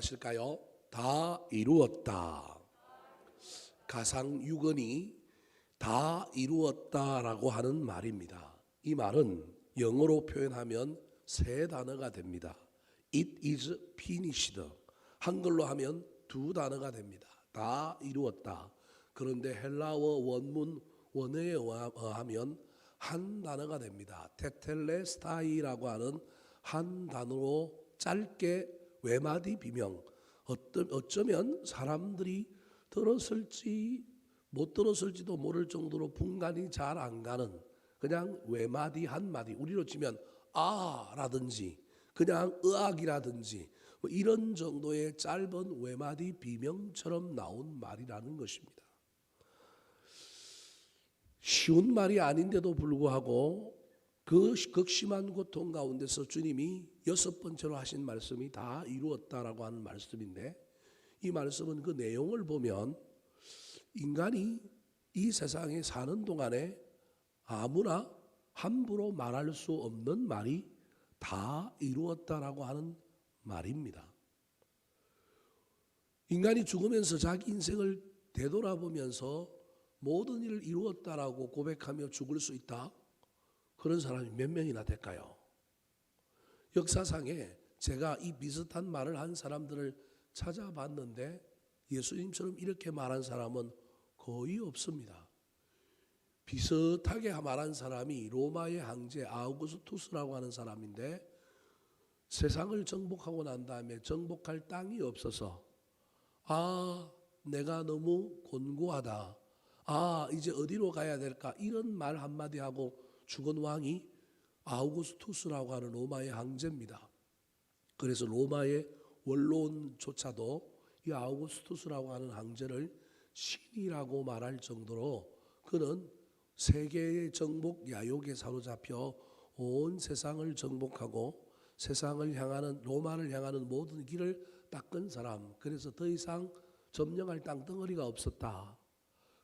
하실까요? 다 이루었다. 가상유건이 다 이루었다라고 하는 말입니다. 이 말은 영어로 표현하면 세 단어가 됩니다. It is finished. 한글로 하면 두 단어가 됩니다. 다 이루었다. 그런데 헬라어 원문 원어에 의하면 한 단어가 됩니다. 테텔레스타이라고 하는 한 단어로 짧게 외마디 비명. 어쩌면 사람들이 들었을지 못 들었을지도 모를 정도로 분간이 잘 안 가는 그냥 외마디 한마디, 우리로 치면 아라든지 그냥 의학이라든지 뭐 이런 정도의 짧은 외마디 비명처럼 나온 말이라는 것입니다. 쉬운 말이 아닌데도 불구하고 그 극심한 고통 가운데서 주님이 6번째로 하신 말씀이 다 이루었다라고 하는 말씀인데, 이 말씀은 그 내용을 보면 인간이 이 세상에 사는 동안에 아무나 함부로 말할 수 없는 말이 다 이루었다라고 하는 말입니다. 인간이 죽으면서 자기 인생을 되돌아보면서 모든 일을 이루었다라고 고백하며 죽을 수 있다. 그런 사람이 몇 명이나 될까요? 역사상에 제가 이 비슷한 말을 한 사람들을 찾아봤는데 예수님처럼 이렇게 말한 사람은 거의 없습니다. 비슷하게 말한 사람이 로마의 황제 아우구스투스라고 하는 사람인데, 세상을 정복하고 난 다음에 정복할 땅이 없어서 내가 너무 곤고하다. 이제 어디로 가야 될까? 이런 말 한마디 하고 죽은 왕이 아우구스투스라고 하는 로마의 황제입니다. 그래서 로마의 원로원조차도 이 아우구스투스라고 하는 황제를 신이라고 말할 정도로 그는 세계의 정복 야욕에 사로잡혀 온 세상을 정복하고 세상을 향하는, 로마를 향하는 모든 길을 닦은 사람. 그래서 더 이상 점령할 땅덩어리가 없었다.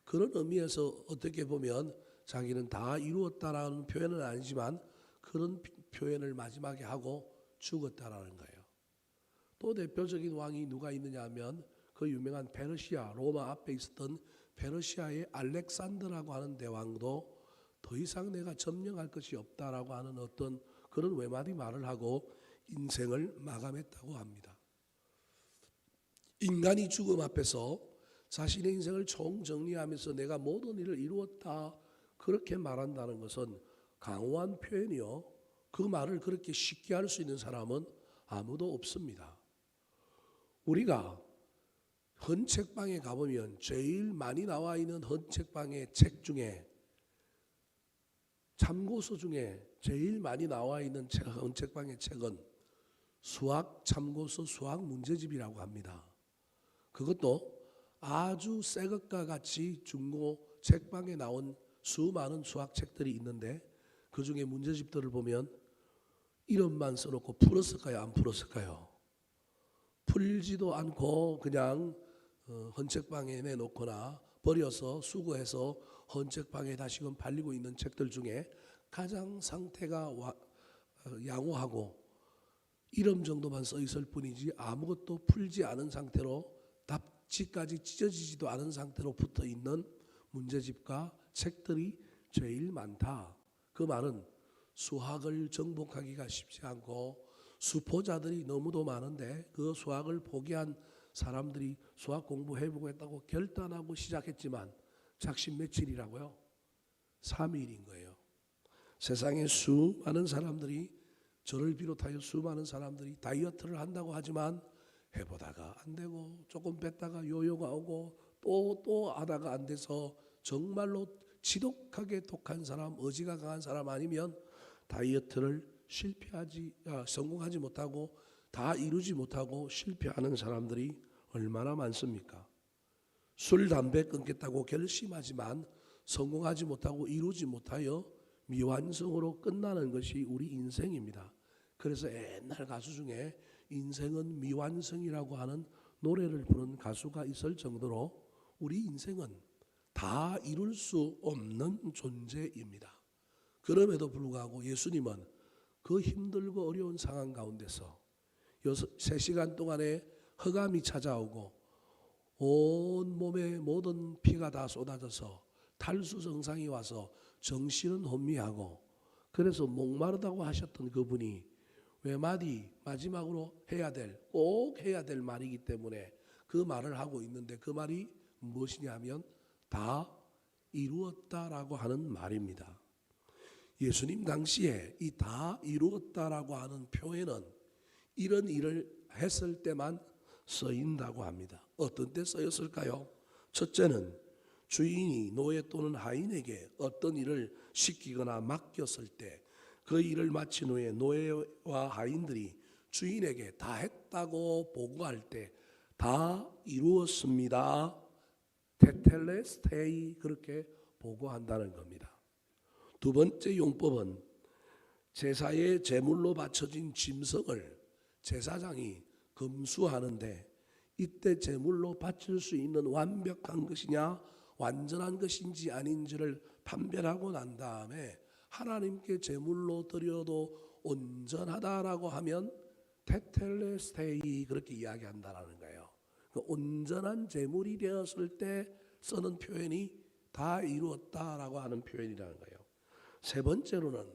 그런 의미에서 어떻게 보면 자기는 다 이루었다라는 표현은 아니지만 그런 표현을 마지막에 하고 죽었다라는 거예요. 또 대표적인 왕이 누가 있느냐 하면 그 유명한 페르시아, 로마 앞에 있었던 페르시아의 알렉산더라고 하는 대왕도 더 이상 내가 점령할 것이 없다라고 하는 어떤 그런 외마디 말을 하고 인생을 마감했다고 합니다. 인간이 죽음 앞에서 자신의 인생을 총정리하면서 내가 모든 일을 이루었다 그렇게 말한다는 것은 강호한 표현이요. 그 말을 그렇게 쉽게 할 수 있는 사람은 아무도 없습니다. 우리가 헌책방에 가보면 제일 많이 나와 있는 헌책방의 책 중에, 참고서 중에 제일 많이 나와 있는 헌책방의 책은 수학 참고서 수학 문제집이라고 합니다. 그것도 아주 새 것과 같이 중고 책방에 나온 수많은 수학책들이 있는데 그 중에 문제집들을 보면 이름만 써놓고 풀었을까요? 안 풀었을까요? 풀지도 않고 그냥 헌책방에 내놓거나 버려서 수거해서 헌책방에 다시금 팔리고 있는 책들 중에 가장 상태가 양호하고 이름 정도만 써 있을 뿐이지 아무것도 풀지 않은 상태로 답지까지 찢어지지도 않은 상태로 붙어 있는 문제집과 책들이 제일 많다. 그 말은 수학을 정복하기가 쉽지 않고 수포자들이 너무도 많은데 그 수학을 포기한 사람들이 수학 공부해보고 했다고 결단하고 시작했지만 작심 며칠이라고요? 3일인 거예요. 세상에 수많은 사람들이, 저를 비롯하여 수많은 사람들이 다이어트를 한다고 하지만 해보다가 안 되고 조금 뺐다가 요요가 오고 또 하다가 안 돼서 정말로 지독하게 독한 사람, 의지가 강한 사람 아니면 다이어트를 성공하지 못하고 다 이루지 못하고 실패하는 사람들이 얼마나 많습니까? 술, 담배 끊겠다고 결심하지만 성공하지 못하고 이루지 못하여 미완성으로 끝나는 것이 우리 인생입니다. 그래서 옛날 가수 중에 인생은 미완성이라고 하는 노래를 부른 가수가 있을 정도로 우리 인생은 다 이룰 수 없는 존재입니다. 그럼에도 불구하고 예수님은 그 힘들고 어려운 상황 가운데서 3시간 동안에 흑암이 찾아오고 온 몸에 모든 피가 다 쏟아져서 탈수증상이 와서 정신은 혼미하고, 그래서 목마르다고 하셨던 그분이 마지막으로 꼭 해야 될 말이기 때문에 그 말을 하고 있는데, 그 말이 무엇이냐면 다 이루었다라고 하는 말입니다. 예수님 당시에 이 다 이루었다라고 하는 표현은 이런 일을 했을 때만 쓰인다고 합니다. 어떤 때 쓰였을까요? 첫째는 주인이 노예 또는 하인에게 어떤 일을 시키거나 맡겼을 때, 그 일을 마친 후에 노예와 하인들이 주인에게 다 했다고 보고할 때 다 이루었습니다, 테텔레스테이, 그렇게 보고한다는 겁니다. 두 번째 용법은 제사의 제물로 바쳐진 짐승을 제사장이 검수하는데, 이때 제물로 바칠 수 있는 완벽한 것이냐 완전한 것인지 아닌지를 판별하고 난 다음에 하나님께 제물로 드려도 온전하다라고 하면 테텔레스테이, 그렇게 이야기한다라는 거예요. 그 온전한 제물이 되었을 때 쓰는 표현이 다 이루었다라고 하는 표현이라는 거예요. 세 번째로는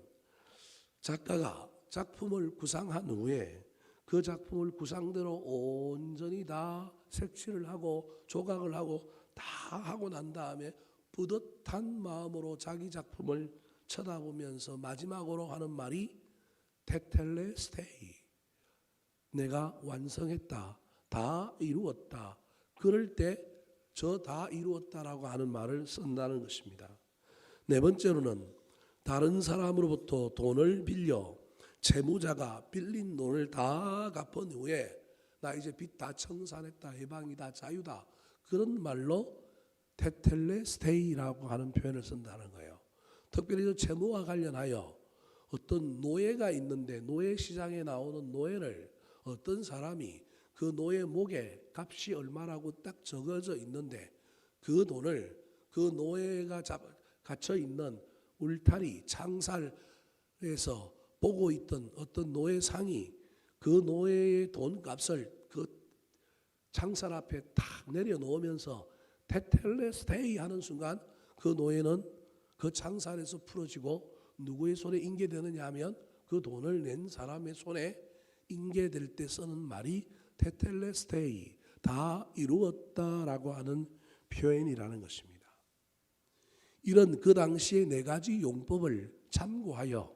작가가 작품을 구상한 후에 그 작품을 구상대로 온전히 다 색칠을 하고 조각을 하고 다 하고 난 다음에 뿌듯한 마음으로 자기 작품을 쳐다보면서 마지막으로 하는 말이 테텔레스테이, 내가 완성했다, 다 이루었다. 그럴 때 저 다 이루었다라고 하는 말을 쓴다는 것입니다. 네 번째로는 다른 사람으로부터 돈을 빌려 채무자가 빌린 돈을 다 갚은 후에 나 이제 빚 다 청산했다, 해방이다, 자유다, 그런 말로 테텔레스테이라고 하는 표현을 쓴다는 거예요. 특별히 채무와 관련하여 어떤 노예가 있는데 노예 시장에 나오는 노예를 어떤 사람이 그 노예 목에 값이 얼마라고 딱 적어져 있는데, 그 돈을 그 노예가 갇혀 있는 울타리 창살에서 보고 있던 어떤 노예상이 그 노예의 돈값을 그 창살 앞에 탁 내려놓으면서 테텔레스테이 하는 순간 그 노예는 그 창살에서 풀어지고 누구의 손에 인계되느냐 하면 그 돈을 낸 사람의 손에 인계될 때 쓰는 말이 테텔레스테이, 다 이루었다라고 하는 표현이라는 것입니다. 이런 그 당시의 네 가지 용법을 참고하여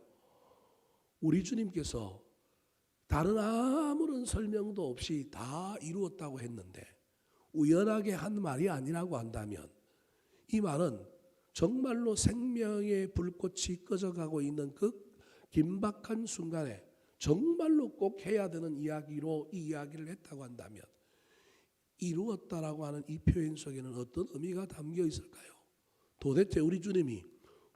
우리 주님께서 다른 아무런 설명도 없이 다 이루었다고 했는데 우연하게 한 말이 아니라고 한다면, 이 말은 정말로 생명의 불꽃이 꺼져가고 있는 그 긴박한 순간에 정말로 꼭 해야 되는 이야기로 이 이야기를 했다고 한다면, 이루었다라고 하는 이 표현 속에는 어떤 의미가 담겨 있을까요? 도대체 우리 주님이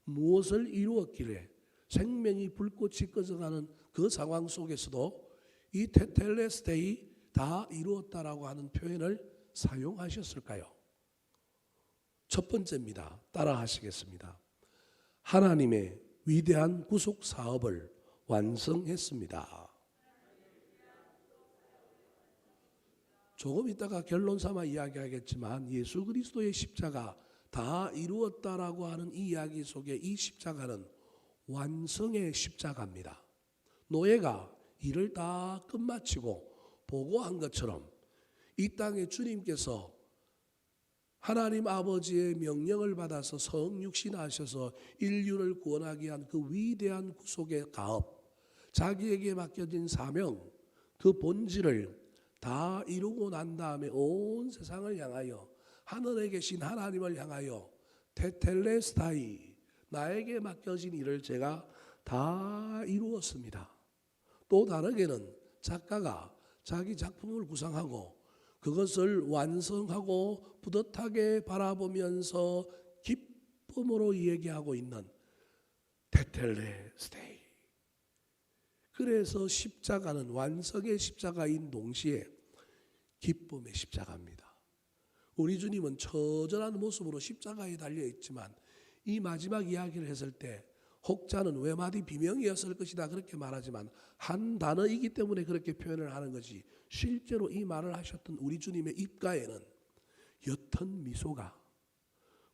무엇을 이루었길래 생명이 불꽃이 꺼져가는 그 상황 속에서도 이 테텔레스테이, 다 이루었다라고 하는 표현을 사용하셨을까요? 첫 번째입니다. 따라 하시겠습니다. 하나님의 위대한 구속 사업을 완성했습니다. 조금 이따가 결론 삼아 이야기하겠지만 예수 그리스도의 십자가 다 이루었다라고 하는 이 이야기 속에 이 십자가는 완성의 십자가입니다. 노예가 일을 다 끝마치고 보고한 것처럼 이 땅에 주님께서 하나님 아버지의 명령을 받아서 성육신하셔서 인류를 구원하기 위한 그 위대한 구속의 가업, 자기에게 맡겨진 사명, 그 본질을 다 이루고 난 다음에 온 세상을 향하여, 하늘에 계신 하나님을 향하여 테텔레스타이, 나에게 맡겨진 일을 제가 다 이루었습니다. 또 다르게는 작가가 자기 작품을 구상하고 그것을 완성하고 뿌듯하게 바라보면서 기쁨으로 얘기하고 있는 테텔레스테이. 그래서 십자가는 완성의 십자가인 동시에 기쁨의 십자가입니다. 우리 주님은 처절한 모습으로 십자가에 달려 있지만 이 마지막 이야기를 했을 때 혹자는 외마디 비명이었을 것이다 그렇게 말하지만 한 단어이기 때문에 그렇게 표현을 하는 것이, 실제로 이 말을 하셨던 우리 주님의 입가에는 옅은 미소가,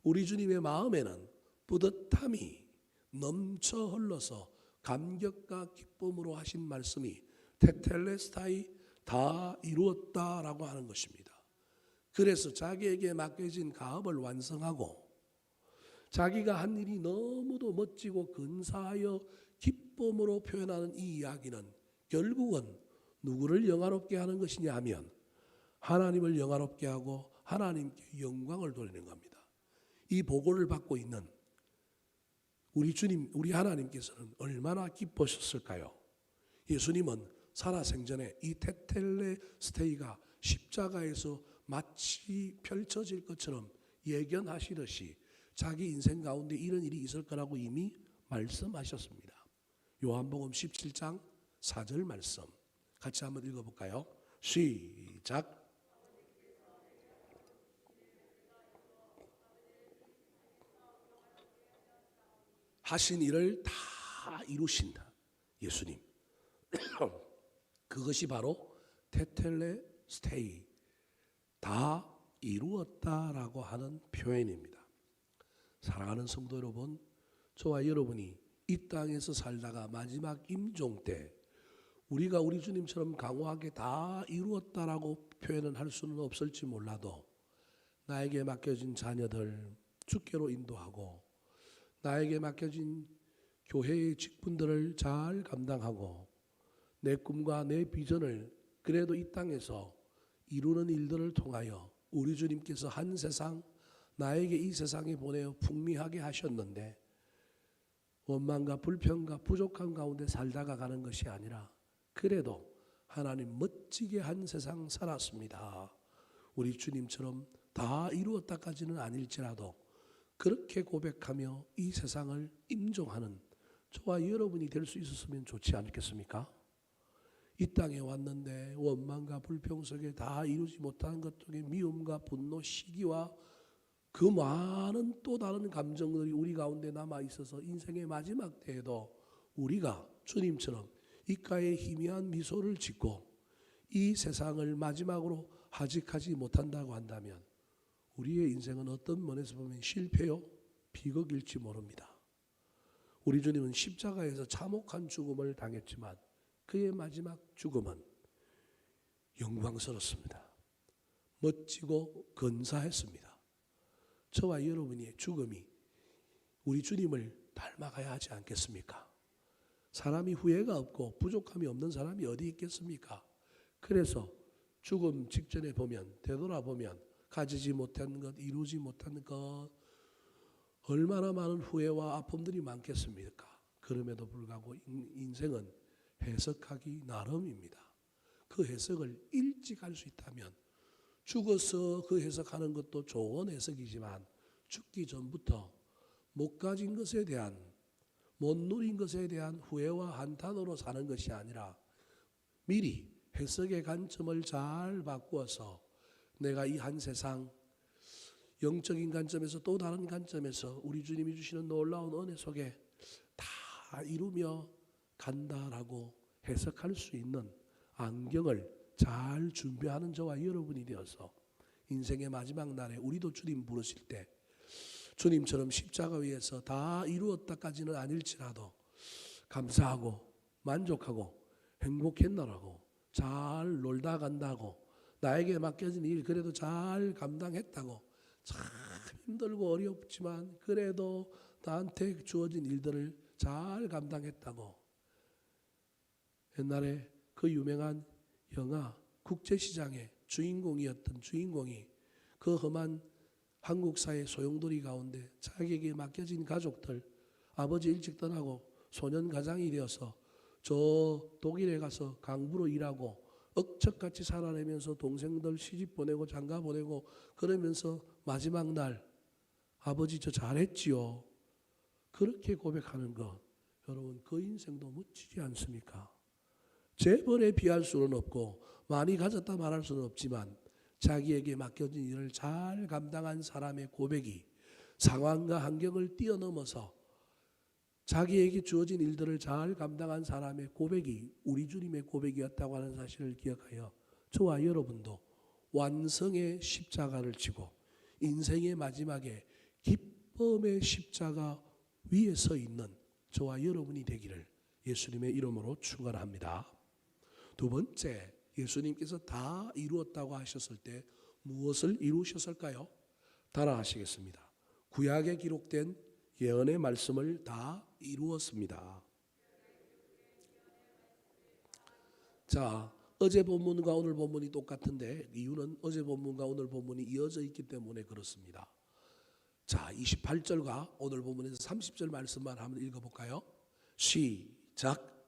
우리 주님의 마음에는 뿌듯함이 넘쳐 흘러서 감격과 기쁨으로 하신 말씀이 테텔레스타이 다 이루었다라고 하는 것입니다. 그래서 자기에게 맡겨진 가업을 완성하고 자기가 한 일이 너무도 멋지고 근사하여 기쁨으로 표현하는 이 이야기는 결국은 누구를 영화롭게 하는 것이냐 하면 하나님을 영화롭게 하고 하나님께 영광을 돌리는 겁니다. 이 보고를 받고 있는 우리 주님, 우리 하나님께서는 얼마나 기뻐하셨을까요? 예수님은 살아생전에 이 테텔레스테이가 십자가에서 마치 펼쳐질 것처럼 예견하시듯이 자기 인생 가운데 이런 일이 있을 거라고 이미 말씀하셨습니다. 요한복음 17장 4절 말씀 같이 한번 읽어볼까요? 시작. 하신 일을 다 이루신다 예수님. 그것이 바로 테텔레스테이, 다 이루었다라고 하는 표현입니다. 사랑하는 성도 여러분, 저와 여러분이 이 땅에서 살다가 마지막 임종 때 우리가 우리 주님처럼 강호하게 다 이루었다라고 표현은 할 수는 없을지 몰라도 나에게 맡겨진 자녀들 주께로 인도하고 나에게 맡겨진 교회의 직분들을 잘 감당하고 내 꿈과 내 비전을 그래도 이 땅에서 이루는 일들을 통하여 우리 주님께서 한 세상 나에게 이 세상에 보내어 풍미하게 하셨는데 원망과 불평과 부족한 가운데 살다가 가는 것이 아니라 그래도 하나님 멋지게 한 세상 살았습니다. 우리 주님처럼 다 이루었다까지는 아닐지라도 그렇게 고백하며 이 세상을 임종하는 저와 여러분이 될 수 있었으면 좋지 않겠습니까? 이 땅에 왔는데 원망과 불평 속에 다 이루지 못하는 것 속에 미움과 분노, 시기와 그 많은 또 다른 감정들이 우리 가운데 남아 있어서 인생의 마지막 때에도 우리가 주님처럼 입가에 희미한 미소를 짓고 이 세상을 마지막으로 하직하지 못한다고 한다면 우리의 인생은 어떤 면에서 보면 실패요, 비극일지 모릅니다. 우리 주님은 십자가에서 참혹한 죽음을 당했지만 그의 마지막 죽음은 영광스럽습니다. 멋지고 근사했습니다. 저와 여러분의 죽음이 우리 주님을 닮아가야 하지 않겠습니까? 사람이 후회가 없고 부족함이 없는 사람이 어디 있겠습니까? 그래서 죽음 직전에 보면, 되돌아보면 가지지 못한 것, 이루지 못한 것 얼마나 많은 후회와 아픔들이 많겠습니까? 그럼에도 불구하고 인생은 해석하기 나름입니다. 그 해석을 일찍 할 수 있다면 죽어서 그 해석하는 것도 좋은 해석이지만 죽기 전부터 못 가진 것에 대한, 못 누린 것에 대한 후회와 한탄으로 사는 것이 아니라 미리 해석의 관점을 잘 바꾸어서 내가 이 한 세상 영적인 관점에서 또 다른 관점에서 우리 주님이 주시는 놀라운 은혜 속에 다 이루며 간다라고 해석할 수 있는 안경을 잘 준비하는 저와 여러분이 되어서 인생의 마지막 날에 우리도 주님 부르실 때 주님처럼 십자가 위에서 다 이루었다까지는 아닐지라도 감사하고 만족하고 행복했나라고, 잘 놀다 간다고, 나에게 맡겨진 일 그래도 잘 감당했다고, 참 힘들고 어렵지만 그래도 나한테 주어진 일들을 잘 감당했다고. 옛날에 그 유명한 영화 국제시장의 주인공이었던 주인공이 그 험한 한국사의 소용돌이 가운데 자기에게 맡겨진 가족들, 아버지 일찍 떠나고 소년 가장이 되어서 저 독일에 가서 강부로 일하고 억척같이 살아내면서 동생들 시집 보내고 장가 보내고 그러면서 마지막 날 아버지 저 잘했지요. 그렇게 고백하는 것, 여러분 그 인생도 멋지지 않습니까? 재벌에 비할 수는 없고 많이 가졌다 말할 수는 없지만 자기에게 맡겨진 일을 잘 감당한 사람의 고백이 상황과 환경을 뛰어넘어서 자기에게 주어진 일들을 잘 감당한 사람의 고백이 우리 주님의 고백이었다고 하는 사실을 기억하여 저와 여러분도 완성의 십자가를 지고 인생의 마지막에 기쁨의 십자가 위에 서 있는 저와 여러분이 되기를 예수님의 이름으로 축원합니다. 두 번째, 예수님께서 다 이루었다고 하셨을 때 무엇을 이루셨을까요? 따라하시겠습니다. 구약에 기록된 예언의 말씀을 다 이루었습니다. 자, 어제 본문과 오늘 본문이 똑같은데 이유는 어제 본문과 오늘 본문이 이어져 있기 때문에 그렇습니다. 자, 28절과 오늘 본문에서 30절 말씀만 한번 읽어볼까요? 시작.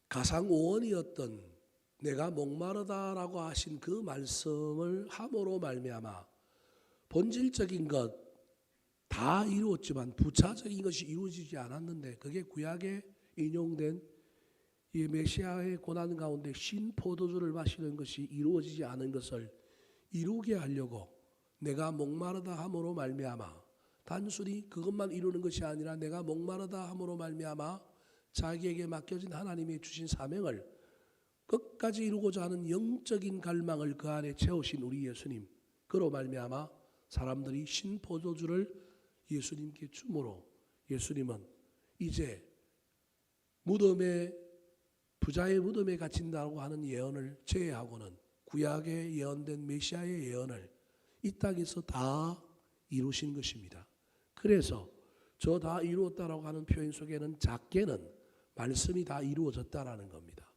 가상오원이었던 내가 목마르다라고 하신 그 말씀을 함으로 말미암아 본질적인 것 다 이루었지만 부차적인 것이 이루어지지 않았는데 그게 구약에 인용된 이 메시아의 고난 가운데 신 포도주를 마시는 것이 이루어지지 않은 것을 이루게 하려고 내가 목마르다 함으로 말미암아 단순히 그것만 이루는 것이 아니라 내가 목마르다 함으로 말미암아 자기에게 맡겨진 하나님이 주신 사명을 끝까지 이루고자 하는 영적인 갈망을 그 안에 채우신 우리 예수님, 그로 말미암아 사람들이 신포도주를 예수님께 주므로 예수님은 이제 무덤에 부자의 무덤에 갇힌다고 하는 예언을 제외하고는 구약에 예언된 메시아의 예언을 이 땅에서 다 이루신 것입니다. 그래서 저 다 이루었다라고 하는 표현 속에는 작게는 말씀이 다 이루어졌다라는 겁니다.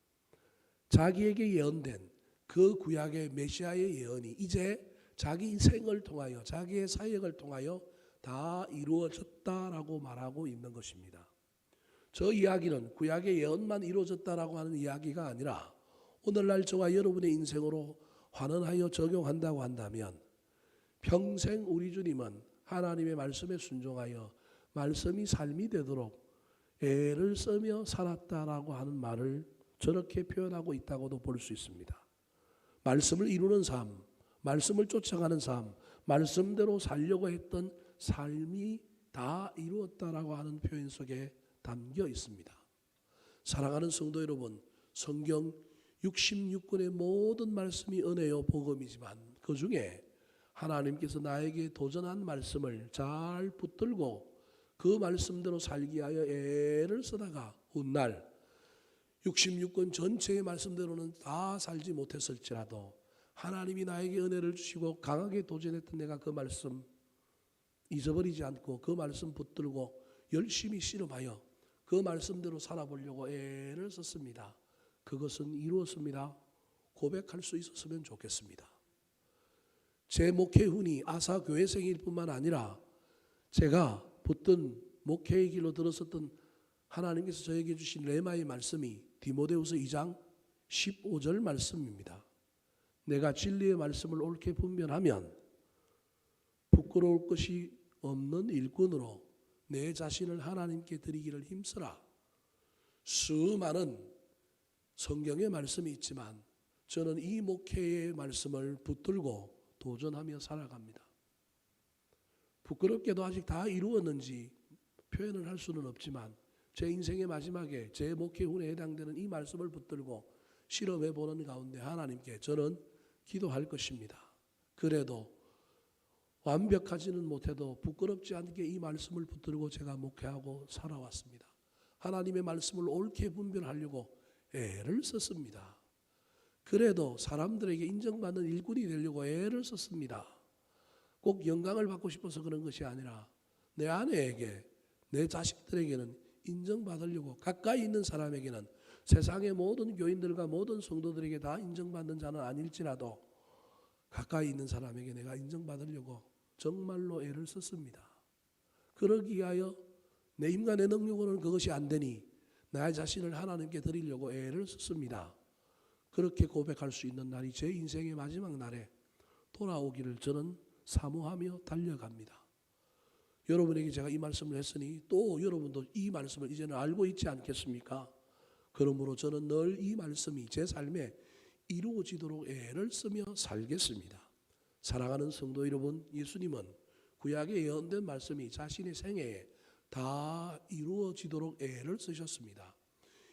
자기에게 예언된 그 구약의 메시아의 예언이 이제 자기 생을 통하여 자기의 사역을 통하여 다 이루어졌다라고 말하고 있는 것입니다. 저 이야기는 구약의 예언만 이루어졌다라고 하는 이야기가 아니라 오늘날 저와 여러분의 인생으로 환원하여 적용한다고 한다면 평생 우리 주님은 하나님의 말씀에 순종하여 말씀이 삶이 되도록 애를 쓰며 살았다라고 하는 말을 저렇게 표현하고 있다고도 볼 수 있습니다. 말씀을 이루는 삶, 말씀을 쫓아가는 삶, 말씀대로 살려고 했던 삶이 다 이루었다라고 하는 표현 속에 담겨 있습니다. 사랑하는 성도 여러분, 성경 66권의 모든 말씀이 은혜요 복음이지만 그 중에 하나님께서 나에게 도전한 말씀을 잘 붙들고 그 말씀대로 살기 위하여 애를 쓰다가 훗날 66권 전체의 말씀대로는 다 살지 못했을지라도 하나님이 나에게 은혜를 주시고 강하게 도전했던 내가 그 말씀 잊어버리지 않고 그 말씀 붙들고 열심히 씨름하여 그 말씀대로 살아보려고 애를 썼습니다. 그것은 이루었습니다. 고백할 수 있었으면 좋겠습니다. 제 목회 훈이 아사 교회생일 뿐만 아니라 제가 붙든 목회의 길로 들었었던 하나님께서 저에게 주신 레마의 말씀이 디모데후서 2장 15절 말씀입니다. 내가 진리의 말씀을 옳게 분별하면 부끄러울 것이 없는 일꾼으로 내 자신을 하나님께 드리기를 힘쓰라. 수많은 성경의 말씀이 있지만 저는 이 목회의 말씀을 붙들고 도전하며 살아갑니다. 부끄럽게도 아직 다 이루었는지 표현을 할 수는 없지만 제 인생의 마지막에 제 목회 훈에 해당되는 이 말씀을 붙들고 실험해 보는 가운데 하나님께 저는 기도할 것입니다. 그래도 완벽하지는 못해도 부끄럽지 않게 이 말씀을 붙들고 제가 목회하고 살아왔습니다. 하나님의 말씀을 옳게 분별하려고 애를 썼습니다. 그래도 사람들에게 인정받는 일꾼이 되려고 애를 썼습니다. 꼭 영광을 받고 싶어서 그런 것이 아니라 내 아내에게, 내 자식들에게는 인정받으려고, 가까이 있는 사람에게는, 세상의 모든 교인들과 모든 성도들에게 다 인정받는 자는 아닐지라도 가까이 있는 사람에게 내가 인정받으려고 정말로 애를 썼습니다. 그러기 위하여 내 힘과 내 능력으로는 그것이 안 되니 나의 자신을 하나님께 드리려고 애를 썼습니다. 그렇게 고백할 수 있는 날이 제 인생의 마지막 날에 돌아오기를 저는 사모하며 달려갑니다. 여러분에게 제가 이 말씀을 했으니 또 여러분도 이 말씀을 이제는 알고 있지 않겠습니까? 그러므로 저는 늘 이 말씀이 제 삶에 이루어지도록 애를 쓰며 살겠습니다. 사랑하는 성도 여러분, 예수님은 구약에 예언된 말씀이 자신의 생애에 다 이루어지도록 애를 쓰셨습니다.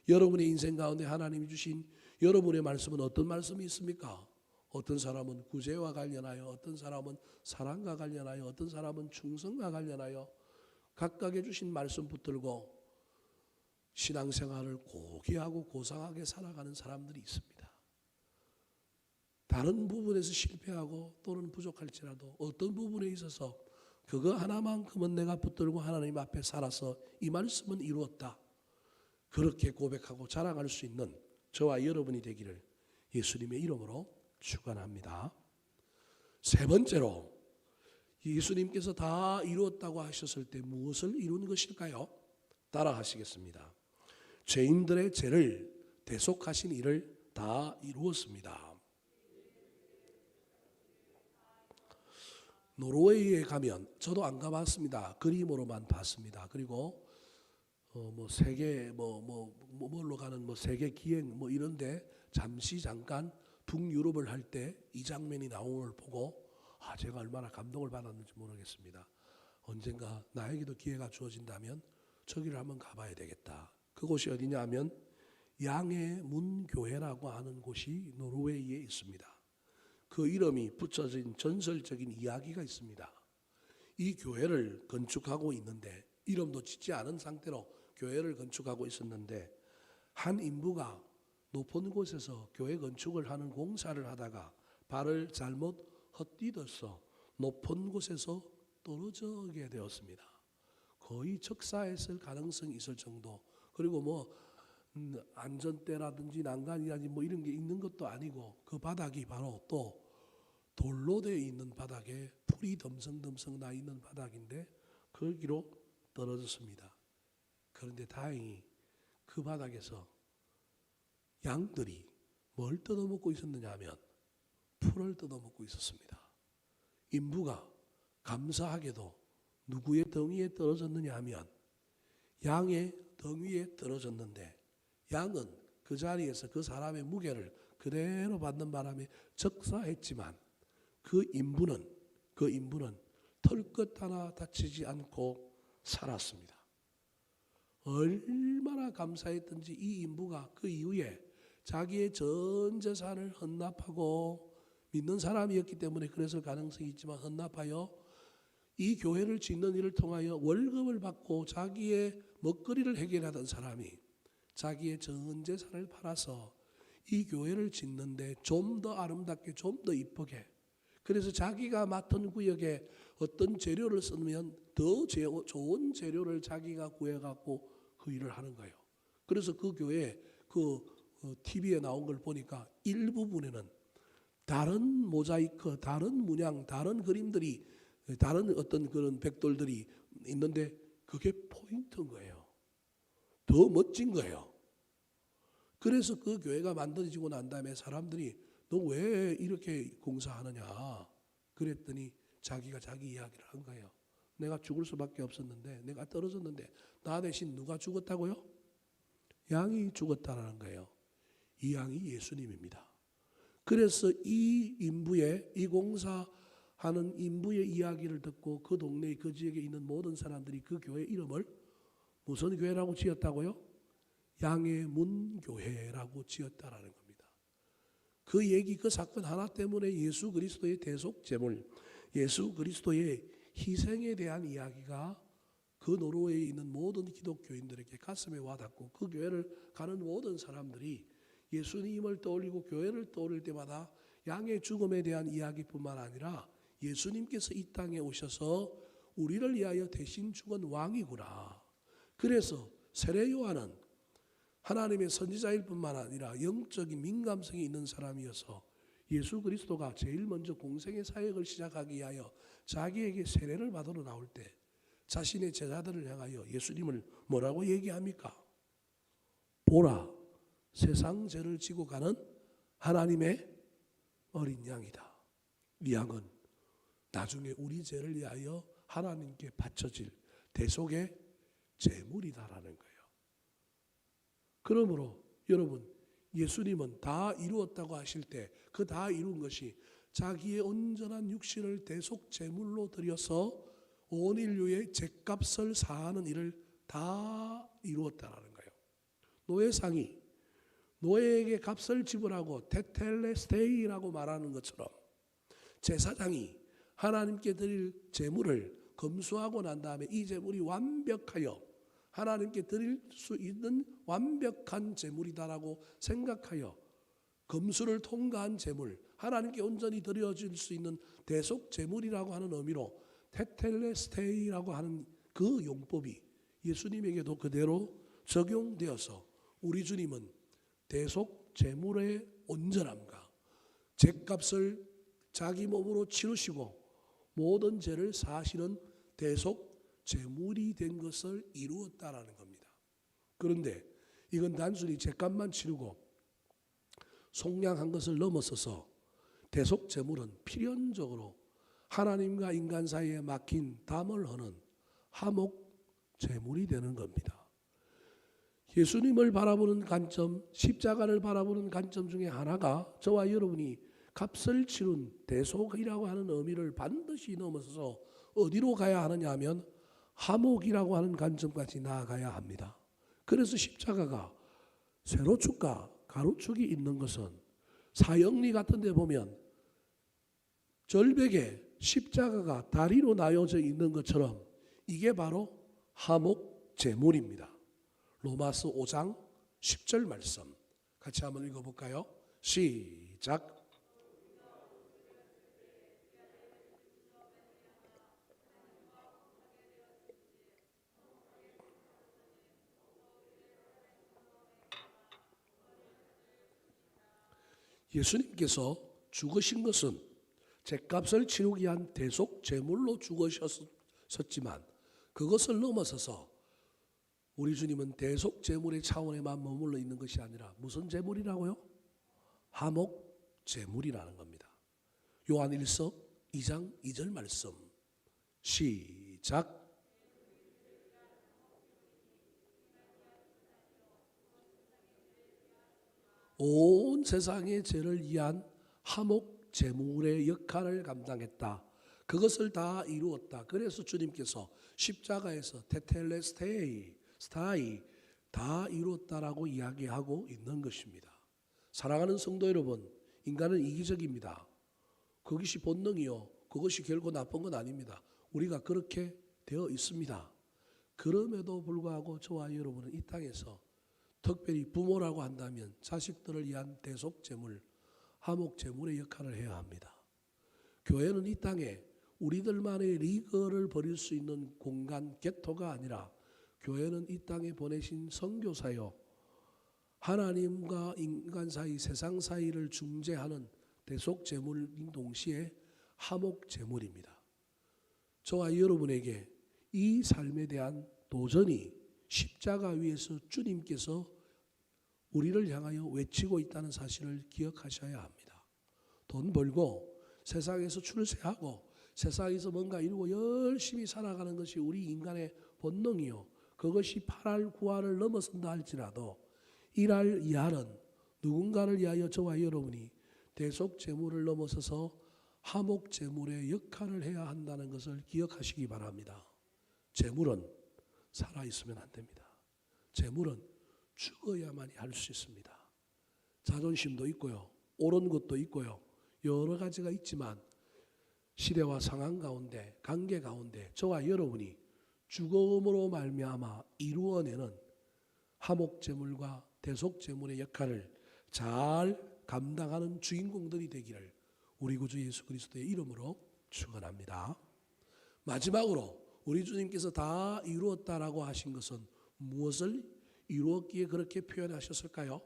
여러분의 인생 가운데 하나님이 주신 여러분의 말씀은 어떤 말씀이 있습니까? 어떤 사람은 구제와 관련하여, 어떤 사람은 사랑과 관련하여, 어떤 사람은 충성과 관련하여 각각의 주신 말씀 붙들고 신앙생활을 고귀하고 고상하게 살아가는 사람들이 있습니다. 다른 부분에서 실패하고 또는 부족할지라도 어떤 부분에 있어서 그거 하나만큼은 내가 붙들고 하나님 앞에 살아서 이 말씀은 이루었다. 그렇게 고백하고 자랑할 수 있는 저와 여러분이 되기를 예수님의 이름으로 축원합니다. 세 번째로 예수님께서 다 이루었다고 하셨을 때 무엇을 이룬 것일까요? 따라 하시겠습니다. 죄인들의 죄를 대속하신 일을 다 이루었습니다. 노르웨이에 가면 저도 안 가봤습니다. 그림으로만 봤습니다. 그리고 세계 뭘로 가는 세계 기행 이런데 잠시 잠깐 북유럽을 할 때 이 장면이 나온 걸 보고 제가 얼마나 감동을 받았는지 모르겠습니다. 언젠가 나에게도 기회가 주어진다면 저기를 한번 가봐야 되겠다. 그곳이 어디냐 하면 양의 문 교회라고 하는 곳이 노르웨이에 있습니다. 그 이름이 붙여진 전설적인 이야기가 있습니다. 이 교회를 건축하고 있는데 이름도 짓지 않은 상태로 교회를 건축하고 있었는데 한 인부가 높은 곳에서 교회 건축을 하는 공사를 하다가 발을 잘못 헛디뎌서 높은 곳에서 떨어지게 되었습니다. 거의 적사했을 가능성이 있을 정도. 그리고 안전대라든지 난간이라든지 이런 게 있는 것도 아니고 그 바닥이 바로 또 돌로 되어 있는 바닥에 풀이 덤성덤성 나 있는 바닥인데 거기로 떨어졌습니다. 그런데 다행히 그 바닥에서 양들이 뭘 뜯어먹고 있었느냐 하면 풀을 뜯어먹고 있었습니다. 인부가 감사하게도 누구의 덩이에 떨어졌느냐 하면 양의 덩이에 떨어졌는데 양은 그 자리에서 그 사람의 무게를 그대로 받는 바람에 적사했지만 그 인부는 털끝 하나 다치지 않고 살았습니다. 얼마나 감사했던지 이 인부가 그 이후에 자기의 전 재산을 헌납하고 믿는 사람이었기 때문에 그랬을 가능성이 있지만 헌납하여 이 교회를 짓는 일을 통하여 월급을 받고 자기의 먹거리를 해결하던 사람이 자기의 전 재산을 팔아서 이 교회를 짓는데 좀 더 아름답게 좀 더 이쁘게 그래서 자기가 맡은 구역에 어떤 재료를 쓰면 더 좋은 재료를 자기가 구해갖고 그 일을 하는 거예요. 그래서 그 교회 TV에 나온 걸 보니까 일부분에는 다른 모자이크, 다른 문양, 다른 그림들이 다른 어떤 그런 백돌들이 있는데 그게 포인트인 거예요. 더 멋진 거예요. 그래서 그 교회가 만들어지고 난 다음에 사람들이 너 왜 이렇게 공사하느냐 그랬더니 자기가 자기 이야기를 한 거예요. 내가 죽을 수밖에 없었는데 내가 떨어졌는데 나 대신 누가 죽었다고요? 양이 죽었다라는 거예요. 이 양이 예수님입니다. 그래서 이 공사하는 인부의 이야기를 듣고 그 동네 그 지역에 있는 모든 사람들이 그 교회 이름을 무슨 교회라고 지었다고요? 양의 문 교회라고 지었다라는 겁니다. 그 얘기, 그 사건 하나 때문에 예수 그리스도의 대속 제물, 예수 그리스도의 희생에 대한 이야기가 그 노르웨이에 있는 모든 기독교인들에게 가슴에 와닿고 그 교회를 가는 모든 사람들이 예수님을 떠올리고 교회를 떠올릴 때마다 양의 죽음에 대한 이야기뿐만 아니라 예수님께서 이 땅에 오셔서 우리를 위하여 대신 죽은 왕이구나. 그래서 세례 요한은 하나님의 선지자일 뿐만 아니라 영적인 민감성이 있는 사람이어서 예수 그리스도가 제일 먼저 공생의 사역을 시작하기 위하여 자기에게 세례를 받으러 나올 때 자신의 제자들을 향하여 예수님을 뭐라고 얘기합니까? 보라, 세상 죄를 지고 가는 하나님의 어린 양이다. 이 양은 나중에 우리 죄를 위하여 하나님께 바쳐질 대속의 제물이다라는 거예요. 그러므로 여러분, 예수님은 다 이루었다고 하실 때 그 다 이룬 것이 자기의 온전한 육신을 대속 제물로 드려서 온 인류의 죗값을 사하는 일을 다 이루었다라는 거예요. 노예상이 노예에게 값을 지불하고 테텔레스테이라고 말하는 것처럼 제사장이 하나님께 드릴 제물을 검수하고 난 다음에 이 제물이 완벽하여 하나님께 드릴 수 있는 완벽한 제물이다라고 생각하여 검수를 통과한 제물, 하나님께 온전히 드려질 수 있는 대속 제물이라고 하는 의미로 테텔레스테이라고 하는 그 용법이 예수님에게도 그대로 적용되어서 우리 주님은 대속 제물의 온전함과 죄값을 자기 몸으로 치르시고 모든 죄를 사하시는 대속 제물이 된 것을 이루었다라는 겁니다. 그런데 이건 단순히 죄값만 치르고 속량한 것을 넘어서서 대속 제물은 필연적으로 하나님과 인간 사이에 막힌 담을 허는 화목 제물이 되는 겁니다. 예수님을 바라보는 관점, 십자가를 바라보는 관점 중에 하나가 저와 여러분이 값을 치른 대속이라고 하는 의미를 반드시 넘어서서 어디로 가야 하느냐 하면 화목이라고 하는 관점까지 나아가야 합니다. 그래서 십자가가 세로축과 가로축이 있는 것은 사형리 같은 데 보면 절벽에 십자가가 다리로 나뉘어져 있는 것처럼 이게 바로 화목 제물입니다. 로마서 5장 10절 말씀 같이 한번 읽어볼까요? 시작. 예수님께서 죽으신 것은 죄값을 치르기 위한 대속 제물로 죽으셨지만 그것을 넘어서서 우리 주님은 대속 제물의 차원에만 머물러 있는 것이 아니라 무슨 제물이라고요? 화목 제물이라는 겁니다. 요한 1서 2장 2절 말씀 시작. 온 세상의 죄를 위한 화목 제물의 역할을 감당했다. 그것을 다 이루었다. 그래서 주님께서 십자가에서 테텔레스테이 스타이 다 이루었다라고 이야기하고 있는 것입니다. 사랑하는 성도 여러분, 인간은 이기적입니다. 그것이 본능이요, 그것이 결코 나쁜 건 아닙니다. 우리가 그렇게 되어 있습니다. 그럼에도 불구하고 저와 여러분은 이 땅에서 특별히 부모라고 한다면 자식들을 위한 대속 제물, 화목 제물의 역할을 해야 합니다. 교회는 이 땅에 우리들만의 리그를 벌일 수 있는 공간, 겟토가 아니라 교회는 이 땅에 보내신 선교사요, 하나님과 인간 사이, 세상 사이를 중재하는 대속 제물인 동시에 화목 제물입니다. 저와 여러분에게 이 삶에 대한 도전이 십자가 위에서 주님께서 우리를 향하여 외치고 있다는 사실을 기억하셔야 합니다. 돈 벌고 세상에서 출세하고 세상에서 뭔가 이루고 열심히 살아가는 것이 우리 인간의 본능이요, 그것이 8할 9할을 넘어선다 할지라도 1할 2할은 누군가를 위하여 저와 여러분이 대속 제물을 넘어서서 화목 제물의 역할을 해야 한다는 것을 기억하시기 바랍니다. 제물은 살아있으면 안 됩니다. 재물은 죽어야만이 할 수 있습니다. 자존심도 있고요, 옳은 것도 있고요, 여러 가지가 있지만 시대와 상황 가운데, 관계 가운데 저와 여러분이 죽음으로 말미암아 이루어내는 화목 제물과 대속 제물의 역할을 잘 감당하는 주인공들이 되기를 우리 구주 예수 그리스도의 이름으로 축원합니다. 마지막으로 우리 주님께서 다 이루었다라고 하신 것은 무엇을 이루었기에 그렇게 표현하셨을까요?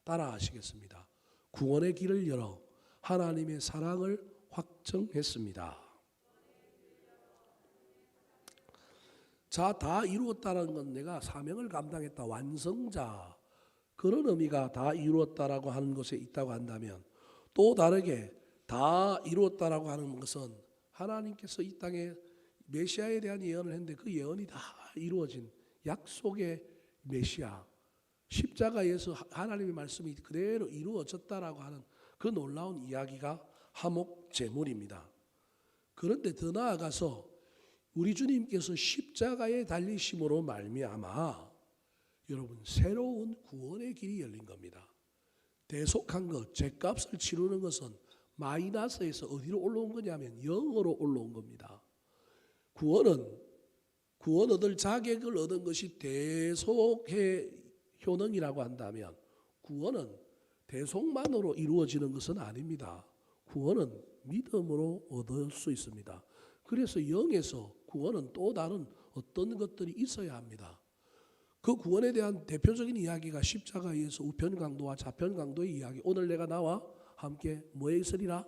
따라 하시겠습니다. 구원의 길을 열어 하나님의 사랑을 확정했습니다. 자, 다 이루었다는 건 내가 사명을 감당했다, 완성자, 그런 의미가 다 이루었다라고 하는 것에 있다고 한다면, 또 다르게 다 이루었다라고 하는 것은 하나님께서 이 땅에 메시아에 대한 예언을 했는데 그 예언이 다 이루어진 약속의 메시아, 십자가에서 하나님의 말씀이 그대로 이루어졌다라고 하는 그 놀라운 이야기가 화목제물입니다. 그런데 더 나아가서 우리 주님께서 십자가에 달리심으로 말미암아 여러분 새로운 구원의 길이 열린 겁니다. 대속한 것, 죗값을 치르는 것은 마이너스에서 어디로 올라온 거냐면 0으로 올라온 겁니다. 구원 얻을 자격을 얻은 것이 대속의 효능이라고 한다면 구원은 대속만으로 이루어지는 것은 아닙니다. 구원은 믿음으로 얻을 수 있습니다. 그래서 0에서 구원은 또 다른 어떤 것들이 있어야 합니다. 그 구원에 대한 대표적인 이야기가 십자가에서 우편 강도와 좌편 강도의 이야기. 오늘 내가 나와 함께 뭐에 있으리라?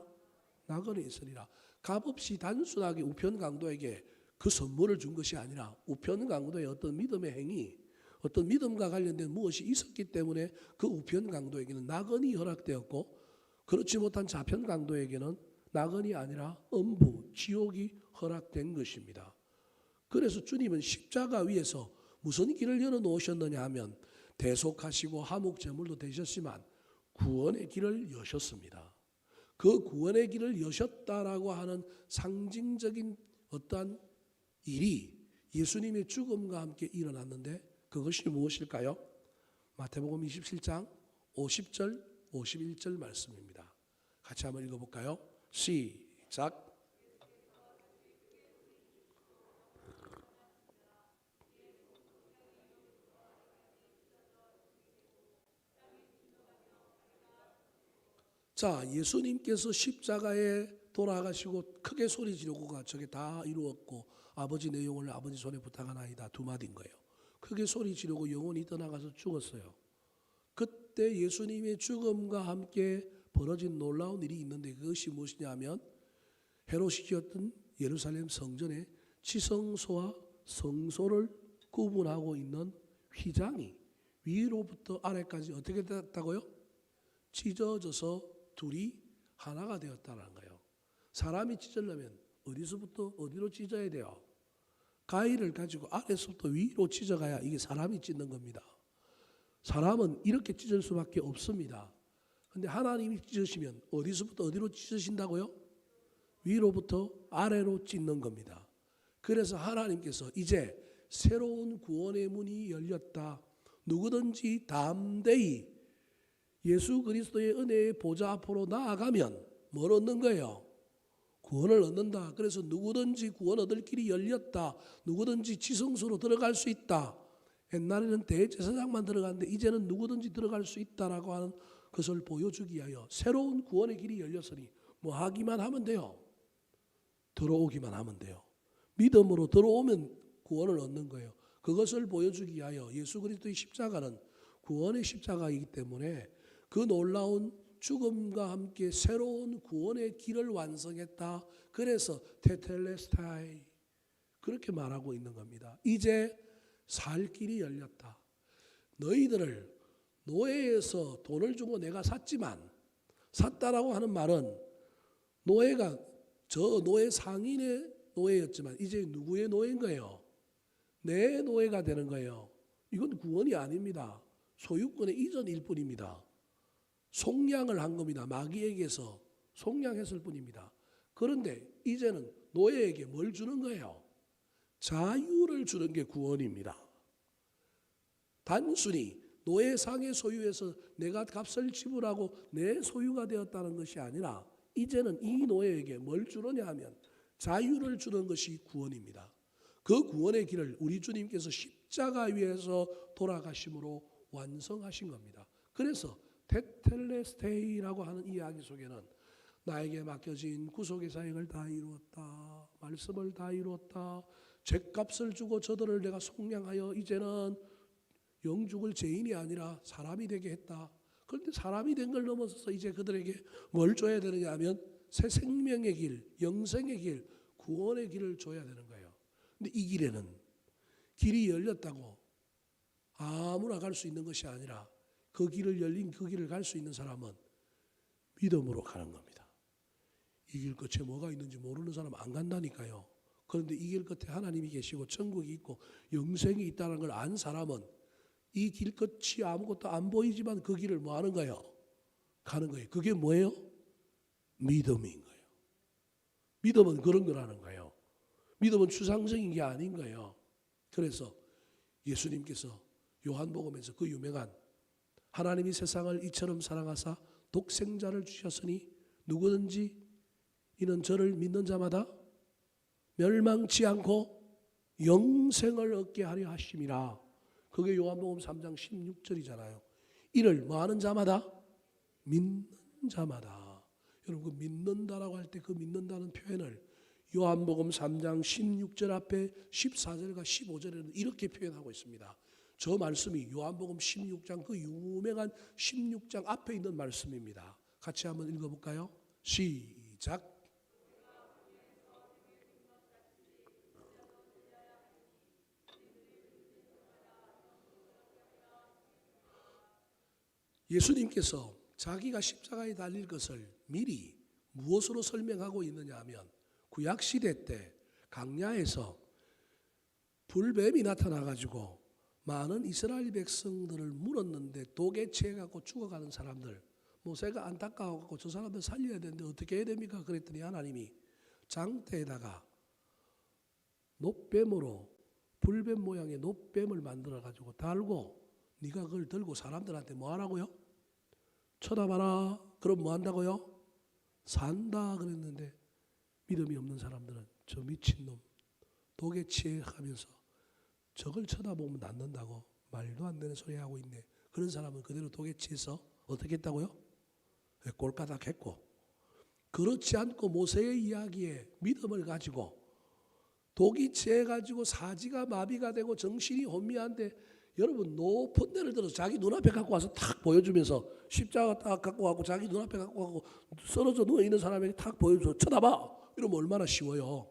나그네에 있으리라. 값없이 단순하게 우편 강도에게 그 선물을 준 것이 아니라 우편 강도의 어떤 믿음의 행위, 어떤 믿음과 관련된 무엇이 있었기 때문에 그 우편 강도에게는 나그네 허락되었고 그렇지 못한 좌편 강도에게는 나그네 아니라 음부, 지옥이 허락된 것입니다. 그래서 주님은 십자가 위에서 무슨 길을 열어놓으셨느냐 하면 대속하시고 화목제물도 되셨지만 구원의 길을 여셨습니다. 그 구원의 길을 여셨다라고 하는 상징적인 어떠한 일이 예수님의 죽음과 함께 일어났는데 그것이 무엇일까요? 마태복음 27장 50절 51절 말씀입니다. 같이 한번 읽어볼까요? 시작. 자, 예수님께서 십자가에 돌아가시고 크게 소리 지르고가 저게 다 이루었고 아버지 내 영혼을 아버지 손에 부탁하나이다 두 마디인 거예요. 크게 소리 지르고 영혼이 떠나가서 죽었어요. 그때 예수님의 죽음과 함께 벌어진 놀라운 일이 있는데 그것이 무엇이냐면 헤롯이 지었던 예루살렘 성전에 지성소와 성소를 구분하고 있는 휘장이 위로부터 아래까지 어떻게 됐다고요? 찢어져서 둘이 하나가 되었다는 거예요. 사람이 찢으려면 어디서부터 어디로 찢어야 돼요? 가위를 가지고 아래서부터 위로 찢어가야 이게 사람이 찢는 겁니다. 사람은 이렇게 찢을 수밖에 없습니다. 그런데 하나님이 찢으시면 어디서부터 어디로 찢으신다고요? 위로부터 아래로 찢는 겁니다. 그래서 하나님께서 이제 새로운 구원의 문이 열렸다. 누구든지 담대히 예수 그리스도의 은혜의 보좌 앞으로 나아가면 뭘 얻는 거예요? 구원을 얻는다. 그래서 누구든지 구원 얻을 길이 열렸다. 누구든지 지성소로 들어갈 수 있다. 옛날에는 대제사장만 들어갔는데 이제는 누구든지 들어갈 수 있다라고 하는 것을 보여주기 위하여 새로운 구원의 길이 열렸으니 뭐 하기만 하면 돼요. 들어오기만 하면 돼요. 믿음으로 들어오면 구원을 얻는 거예요. 그것을 보여주기 위하여 예수 그리스도의 십자가는 구원의 십자가이기 때문에 그 놀라운 죽음과 함께 새로운 구원의 길을 완성했다. 그래서 테텔레스타이 그렇게 말하고 있는 겁니다. 이제 살 길이 열렸다. 너희들을 노예에서 돈을 주고 내가 샀지만 샀다라고 하는 말은 노예가 저 노예 상인의 노예였지만 이제 누구의 노예인 거예요? 내 노예가 되는 거예요. 이건 구원이 아닙니다. 소유권의 이전일 뿐입니다. 속량을 한 겁니다. 마귀에게서 속량했을 뿐입니다. 그런데 이제는 노예에게 뭘 주는 거예요? 자유를 주는 게 구원입니다. 단순히 노예상의 소유에서 내가 값을 지불하고 내 소유가 되었다는 것이 아니라 이제는 이 노예에게 뭘 주느냐 하면 자유를 주는 것이 구원입니다. 그 구원의 길을 우리 주님께서 십자가 위에서 돌아가심으로 완성하신 겁니다. 그래서 테텔레스테이라고 하는 이야기 속에는 나에게 맡겨진 구속의 사역을 다 이루었다. 말씀을 다 이루었다. 죗값을 주고 저들을 내가 속량하여 이제는 영죽을 죄인이 아니라 사람이 되게 했다. 그런데 사람이 된 걸 넘어서서 이제 그들에게 뭘 줘야 되느냐 하면 새 생명의 길, 영생의 길, 구원의 길을 줘야 되는 거예요. 근데 이 길에는 길이 열렸다고 아무나 갈 수 있는 것이 아니라 그 길을 열린 그 길을 갈 수 있는 사람은 믿음으로 가는 겁니다. 이 길 끝에 뭐가 있는지 모르는 사람은 안 간다니까요. 그런데 이 길 끝에 하나님이 계시고 천국이 있고 영생이 있다는 걸 안 사람은 이 길 끝이 아무것도 안 보이지만 그 길을 뭐 하는 거예요? 가는 거예요. 그게 뭐예요? 믿음인 거예요. 믿음은 그런 거라는 거예요. 믿음은 추상적인 게 아닌 거예요. 그래서 예수님께서 요한복음에서 그 유명한 하나님이 세상을 이처럼 사랑하사 독생자를 주셨으니 누구든지 이는 저를 믿는 자마다 멸망치 않고 영생을 얻게 하려 하심이라. 그게 요한복음 3장 16절이잖아요. 이를 뭐 하는 자마다? 믿는 자마다. 여러분 그 믿는다라고 할 때 그 믿는다는 표현을 요한복음 3장 16절 앞에 14절과 15절에는 이렇게 표현하고 있습니다. 저 말씀이 요한복음 16장 그 유명한 16장 앞에 있는 말씀입니다. 같이 한번 읽어볼까요? 시작. 예수님께서 자기가 십자가에 달릴 것을 미리 무엇으로 설명하고 있느냐 하면 구약시대 때 강야에서 불뱀이 나타나가지고 많은 이스라엘 백성들을 물었는데 독에 취해갖고 죽어가는 사람들, 모세가 안타까워갖고 저 사람들 살려야 되는데 어떻게 해야 됩니까? 그랬더니 하나님이 장대에다가 놋뱀으로 불뱀 모양의 놋뱀을 만들어가지고 달고 네가 그걸 들고 사람들한테 뭐 하라고요? 쳐다봐라. 그럼 뭐 한다고요? 산다 그랬는데 믿음이 없는 사람들은 저 미친놈 독에 취해가면서 저걸 쳐다보면 낫는다고 말도 안 되는 소리 하고 있네. 그런 사람은 그대로 독에 취해서 어떻게 했다고요? 꼴까닥 했고, 그렇지 않고 모세의 이야기에 믿음을 가지고 독이 취해가지고 사지가 마비가 되고 정신이 혼미한데 여러분 높은 데를 들어서 자기 눈앞에 갖고 와서 탁 보여주면서 십자가 딱 갖고 와고 자기 눈앞에 갖고 와고 쓰러져 누워있는 사람에게 탁 보여줘서 쳐다봐. 이러면 얼마나 쉬워요.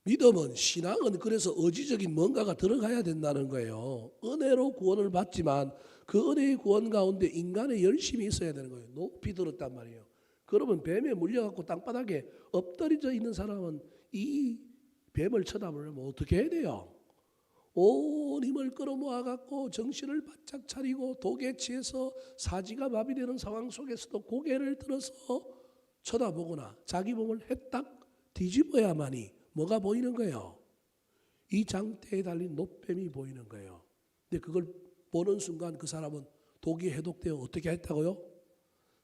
믿음은, 신앙은 그래서 의지적인 뭔가가 들어가야 된다는 거예요. 은혜로 구원을 받지만 그 은혜의 구원 가운데 인간의 열심이 있어야 되는 거예요. 높이 들었단 말이에요. 그러면 뱀에 물려갖고 땅바닥에 엎드려져 있는 사람은 이 뱀을 쳐다보려면 어떻게 해야 돼요? 온 힘을 끌어모아갖고 정신을 바짝 차리고 독에 취해서 사지가 마비되는 상황 속에서도 고개를 들어서 쳐다보거나 자기 몸을 해딱 뒤집어야만이 뭐가 보이는 거예요? 이 장대에 달린 놋뱀이 보이는 거예요. 근데 그걸 보는 순간 그 사람은 독이 해독되어 어떻게 했다고요?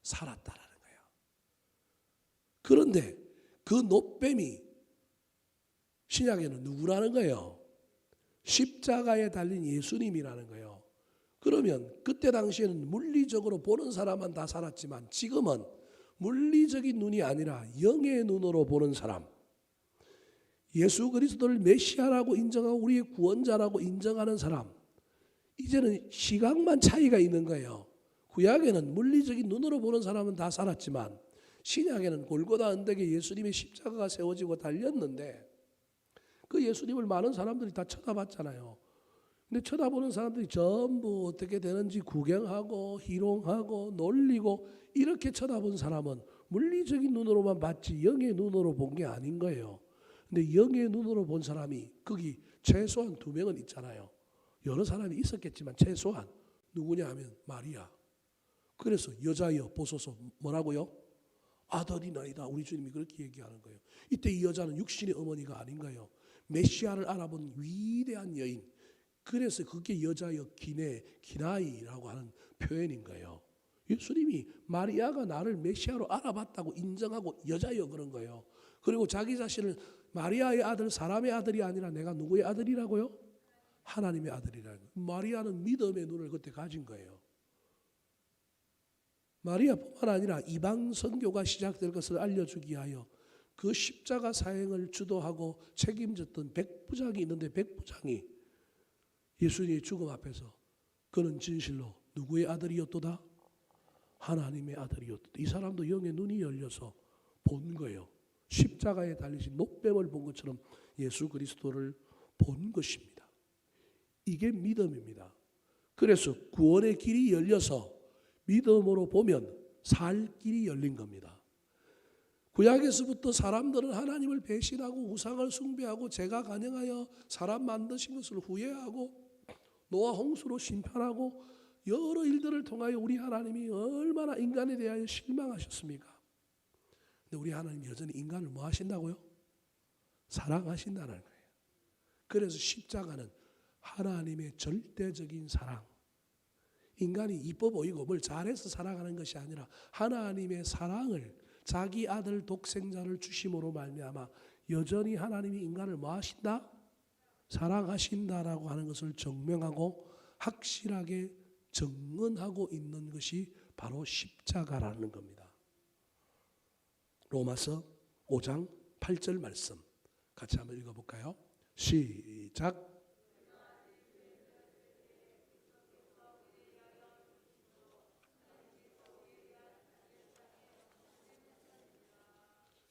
살았다라는 거예요. 그런데 그 놋뱀이 신약에는 누구라는 거예요? 십자가에 달린 예수님이라는 거예요. 그러면 그때 당시에는 물리적으로 보는 사람만 다 살았지만 지금은 물리적인 눈이 아니라 영의 눈으로 보는 사람, 예수 그리스도를 메시아라고 인정하고 우리의 구원자라고 인정하는 사람, 이제는 시각만 차이가 있는 거예요. 구약에는 물리적인 눈으로 보는 사람은 다 살았지만 신약에는 골고다 언덕에 예수님의 십자가가 세워지고 달렸는데 그 예수님을 많은 사람들이 다 쳐다봤잖아요. 근데 쳐다보는 사람들이 전부 어떻게 되는지 구경하고 희롱하고 놀리고 이렇게 쳐다본 사람은 물리적인 눈으로만 봤지 영의 눈으로 본 게 아닌 거예요. 근데 영의 눈으로 본 사람이 거기 최소한 2명은 있잖아요. 여러 사람이 있었겠지만 최소한 누구냐 하면 마리아. 그래서 여자여 보소서 뭐라고요? 아들이나이다. 우리 주님이 그렇게 얘기하는 거예요. 이때 이 여자는 육신의 어머니가 아닌 거예요. 메시아를 알아본 위대한 여인. 그래서 그게 여자여 기나이라고 하는 표현인 거예요. 예수님이 마리아가 나를 메시아로 알아봤다고 인정하고 여자여 그런 거예요. 그리고 자기 자신을 마리아의 아들, 사람의 아들이 아니라 내가 누구의 아들이라고요? 하나님의 아들이라는 거예요. 마리아는 믿음의 눈을 그때 가진 거예요. 마리아뿐만 아니라 이방 선교가 시작될 것을 알려주기 위하여 그 십자가 사행을 주도하고 책임졌던 백부장이 있는데 백부장이 예수님의 죽음 앞에서 그는 진실로 누구의 아들이었도다? 하나님의 아들이었도다. 이 사람도 영의 눈이 열려서 본 거예요. 십자가에 달리신 놋뱀을 본 것처럼 예수 그리스도를 본 것입니다. 이게 믿음입니다. 그래서 구원의 길이 열려서 믿음으로 보면 살 길이 열린 겁니다. 구약에서부터 사람들은 하나님을 배신하고 우상을 숭배하고 죄가 간영하여 사람 만드신 것을 후회하고 노아 홍수로 심판하고 여러 일들을 통하여 우리 하나님이 얼마나 인간에 대하여 실망하셨습니까? 근데 우리 하나님 여전히 인간을 뭐 하신다고요? 사랑하신다는 거예요. 그래서 십자가는 하나님의 절대적인 사랑. 인간이 이뻐 보이고 뭘 잘해서 살아가는 것이 아니라 하나님의 사랑을 자기 아들 독생자를 주심으로 말미암아 여전히 하나님이 인간을 뭐 하신다? 사랑하신다라고 하는 것을 증명하고 확실하게 증언하고 있는 것이 바로 십자가라는 겁니다. 로마서 5장 8절 말씀 같이 한번 읽어볼까요? 시작.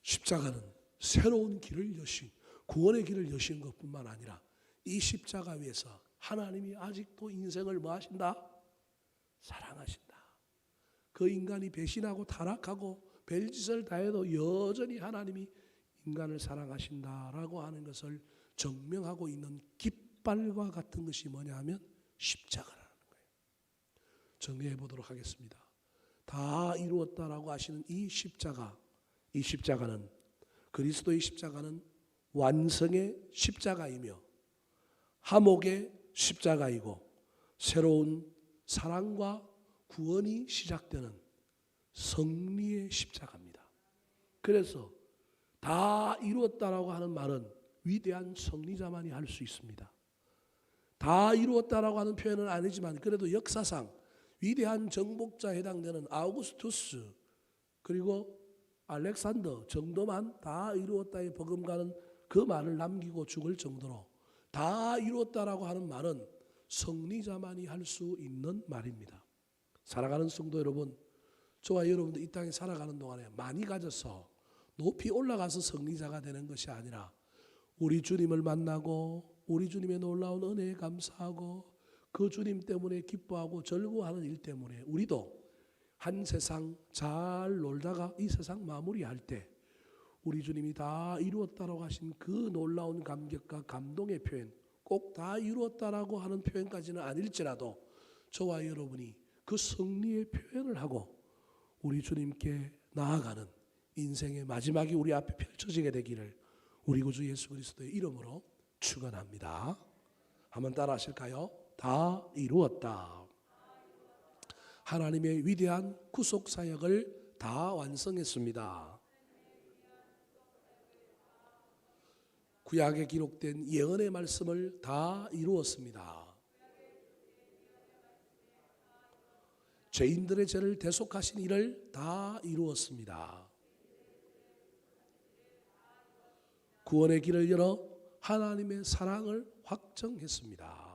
십자가는 새로운 길을 여신, 구원의 길을 여신 것뿐만 아니라 이 십자가 위에서 하나님이 아직도 인생을 뭐 하신다? 사랑하신다. 그 인간이 배신하고 타락하고 별짓을 다해도 여전히 하나님이 인간을 사랑하신다라고 하는 것을 증명하고 있는 깃발과 같은 것이 뭐냐 하면 십자가라는 거예요. 정리해 보도록 하겠습니다. 다 이루었다라고 하시는 이 십자가는 그리스도의 십자가는 완성의 십자가이며 화목의 십자가이고 새로운 사랑과 구원이 시작되는 승리의 십자가입니다. 그래서 다 이루었다라고 하는 말은 위대한 승리자만이 할 수 있습니다. 다 이루었다라고 하는 표현은 아니지만 그래도 역사상 위대한 정복자에 해당되는 아우구스투스 그리고 알렉산더 정도만 다 이루었다에 버금가는 그 말을 남기고 죽을 정도로 다 이루었다라고 하는 말은 승리자만이 할 수 있는 말입니다. 사랑하는 성도 여러분, 저와 여러분들 이 땅에 살아가는 동안에 많이 가져서 높이 올라가서 승리자가 되는 것이 아니라 우리 주님을 만나고 우리 주님의 놀라운 은혜에 감사하고 그 주님 때문에 기뻐하고 즐거워하는 일 때문에 우리도 한 세상 잘 놀다가 이 세상 마무리할 때 우리 주님이 다 이루었다라고 하신 그 놀라운 감격과 감동의 표현, 꼭 다 이루었다라고 하는 표현까지는 아닐지라도 저와 여러분이 그 승리의 표현을 하고 우리 주님께 나아가는 인생의 마지막이 우리 앞에 펼쳐지게 되기를 우리 구주 예수 그리스도의 이름으로 축원합니다. 한번 따라 하실까요? 다 이루었다. 하나님의 위대한 구속 사역을 다 완성했습니다. 구약에 기록된 예언의 말씀을 다 이루었습니다. 죄인들의 죄를 대속하신 일을 다 이루었습니다. 구원의 길을 열어 하나님의 사랑을 확정했습니다.